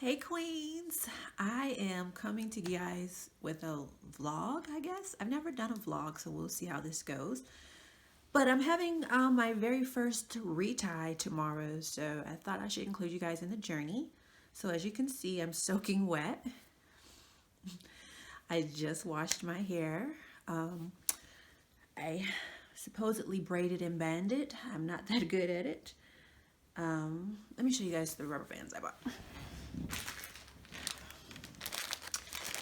Hey Queens, I am coming to you guys with a vlog, I guess. I've never done a vlog, so we'll see how this goes. But I'm having my very first retie tomorrow, so I thought I should include you guys in the journey. So as you can see, I'm soaking wet. I just washed my hair. I supposedly braided and banded. I'm not that good at it. Let me show you guys the rubber bands I bought.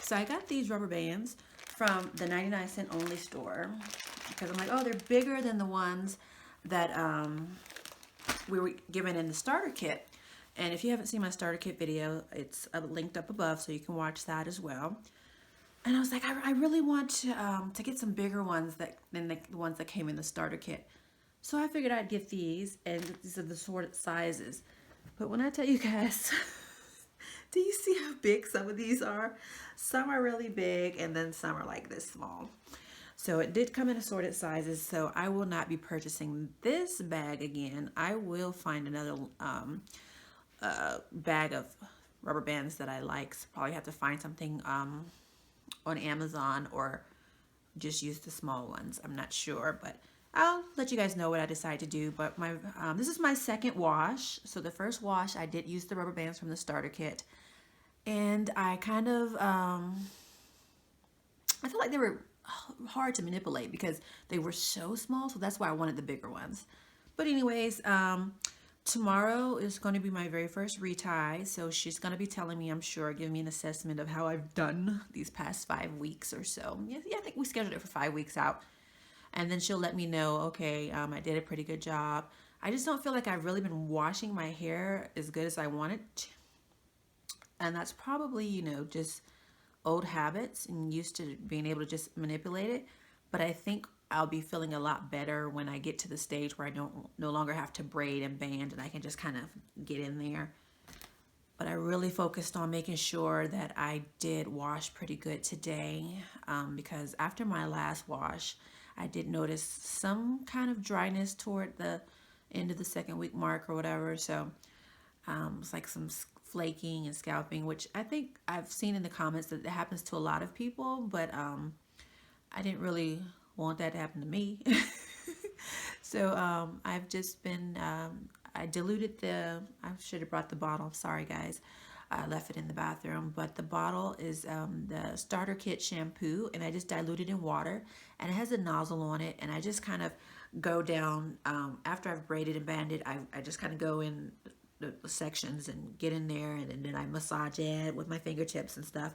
So I got these rubber bands from the 99-cent only store because I'm like, oh, they're bigger than the ones that we were given in the starter kit. And if you haven't seen my starter kit video, it's linked up above, so you can watch that as well. And I was like, I really want to get some bigger ones than the ones that came in the starter kit. So I figured I'd get these, and these are the sorted sizes. But when I tell you guys, do you see how big some of these are? Some are really big, and then some are like this small. So it did come in assorted sizes, so I will not be purchasing this bag again. I will find another bag of rubber bands that I like. So probably have to find something on Amazon or just use the small ones. I'm not sure, but I'll let you guys know what I decide to do. But my this is my second wash. So the first wash, I did use the rubber bands from the starter kit. And I kind of, I feel like they were hard to manipulate because they were so small. So that's why I wanted the bigger ones. But anyways, tomorrow is going to be my very first retie. So she's going to be telling me, I'm sure, giving me an assessment of how I've done these past 5 weeks or so. Yeah, I think we scheduled it for 5 weeks out. And then she'll let me know, okay, I did a pretty good job. I just don't feel like I've really been washing my hair as good as I wanted. And that's probably, just old habits and used to being able to just manipulate it. But I think I'll be feeling a lot better when I get to the stage where I no longer have to braid and band and I can just kind of get in there. But I really focused on making sure that I did wash pretty good today because after my last wash, I did notice some kind of dryness toward the end of the second week mark or whatever. So it's like some flaking and scalping, which I think I've seen in the comments that it happens to a lot of people, but I didn't really want that to happen to me. So I've just been, I diluted I should have brought the bottle. Sorry guys. I left it in the bathroom, but the bottle is the starter kit shampoo, and I just diluted in water, and it has a nozzle on it, and I just kind of go down, after I've braided and banded, I just kind of go in the sections and get in there, and then I massage it with my fingertips and stuff.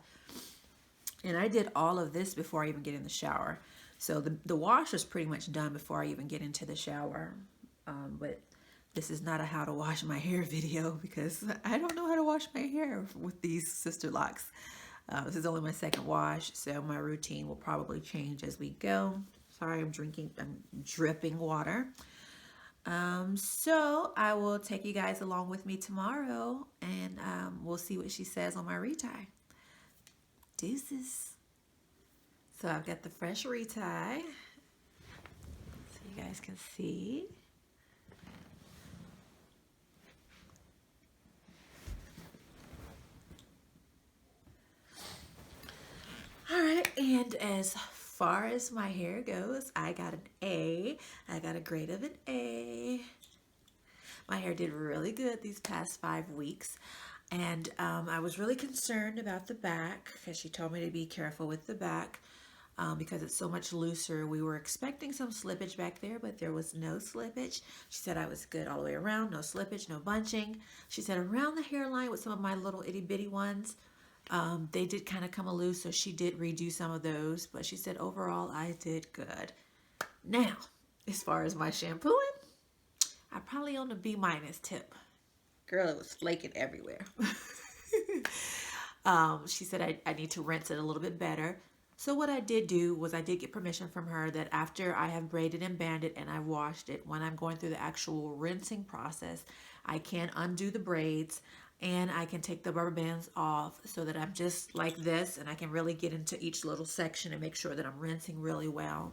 And I did all of this before I even get in the shower. So the wash was pretty much done before I even get into the shower. But this is not a how to wash my hair video because I don't know how to wash my hair with these Sisterlocks. This is only my second wash, so my routine will probably change as we go. Sorry, I'm dripping water. So I will take you guys along with me tomorrow, and we'll see what she says on my retie. Deuces. So I've got the fresh retie, so you guys can see. All right, and as far as my hair goes, I got an A. I got a grade of an A. My hair did really good these past 5 weeks. And I was really concerned about the back because she told me to be careful with the back because it's so much looser. We were expecting some slippage back there, but there was no slippage. She said I was good all the way around, no slippage, no bunching. She said around the hairline with some of my little itty bitty ones, they did kind of come loose, so she did redo some of those, but she said overall I did good. Now, as far as my shampooing, I probably on the B- tip. Girl, it was flaking everywhere. She said I need to rinse it a little bit better. So what I did do was I did get permission from her that after I have braided and banded and I washed it, when I'm going through the actual rinsing process, I can undo the braids and I can take the rubber bands off so that I'm just like this, and I can really get into each little section and make sure that I'm rinsing really well.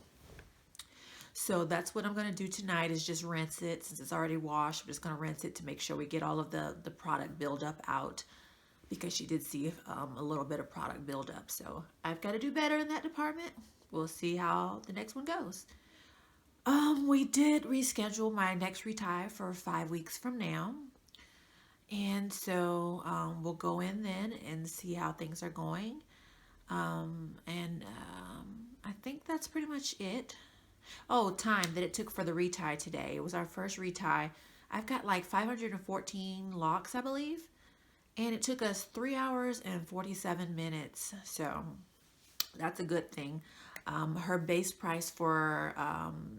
So that's what I'm going to do tonight, is just rinse it. Since it's already washed, I'm just going to rinse it to make sure we get all of the product buildup out. because she did see a little bit of product buildup. So I've got to do better in that department. We'll see how the next one goes. We did reschedule my next retie for 5 weeks from now. And so we'll go in then and see how things are going. I think that's pretty much it. Oh, time that it took for the retie today. It was our first retie. I've got like 514 locks, I believe. And it took us 3 hours and 47 minutes. So that's a good thing. Her base price for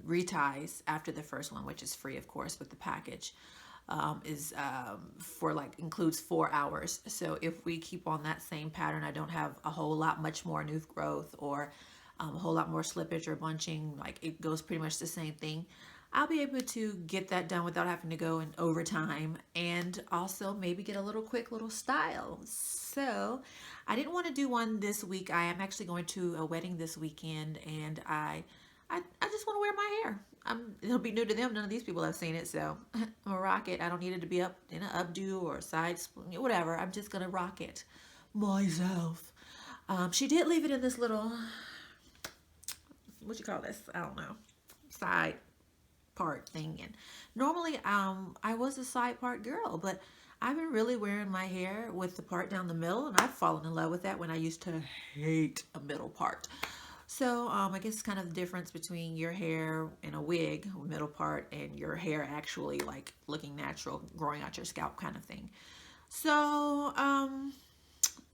reties after the first one, which is free, of course, with the package, is for like includes 4 hours. So if we keep on that same pattern, I don't have a whole lot much more new growth or a whole lot more slippage or bunching, like it goes pretty much the same thing. I'll be able to get that done without having to go in overtime, and also maybe get a little quick little style. So I didn't want to do one this week. I am actually going to a wedding this weekend, and I just want to wear my hair. It'll be new to them. None of these people have seen it, so I'm gonna rock it. I don't need it to be up in an updo or side, whatever. I'm just gonna rock it myself. She did leave it in this little, what you call this? I don't know, side part thing. And normally I was a side part girl, but I've been really wearing my hair with the part down the middle, and I've fallen in love with that when I used to hate a middle part. So I guess it's kind of the difference between your hair in a wig, middle part, and your hair actually like looking natural, growing out your scalp kind of thing. So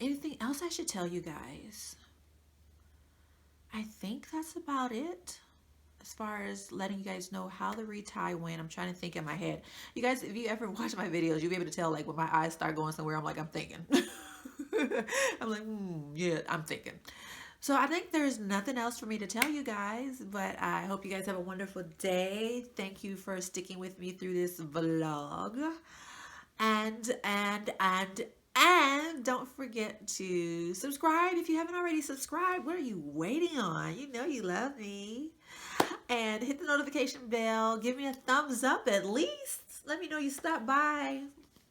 anything else I should tell you guys? I think that's about it. As far as letting you guys know how the retie went, I'm trying to think in my head. You guys, if you ever watch my videos, you'll be able to tell like when my eyes start going somewhere, I'm like, I'm thinking. I'm like, yeah, I'm thinking. So I think there's nothing else for me to tell you guys, but I hope you guys have a wonderful day. Thank you for sticking with me through this vlog. And don't forget to subscribe if you haven't already subscribed. What are you waiting on? You know you love me. And hit the notification bell. Give me a thumbs up at least. Let me know you stopped by.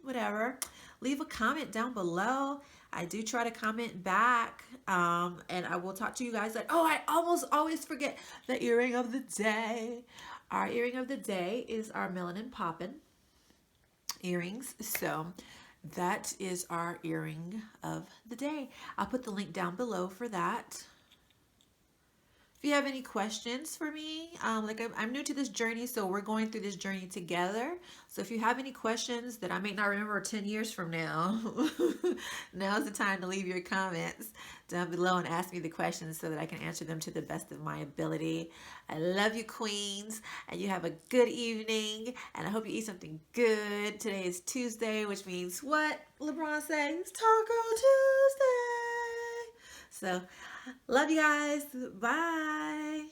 Whatever. Leave a comment down below. I do try to comment back. And I will talk to you guys. Oh, I almost always forget the earring of the day. Our earring of the day is our Melanin Poppin' earrings. So that is our earring of the day. I'll put the link down below for that. If you have any questions for me, I'm new to this journey, so we're going through this journey together. So if you have any questions that I may not remember 10 years from now, now's the time to leave your comments down below and ask me the questions so that I can answer them to the best of my ability. I love you, queens, and you have a good evening, and I hope you eat something good. Today is Tuesday, which means what? LeBron says, Taco Tuesday. So, love you guys. Bye.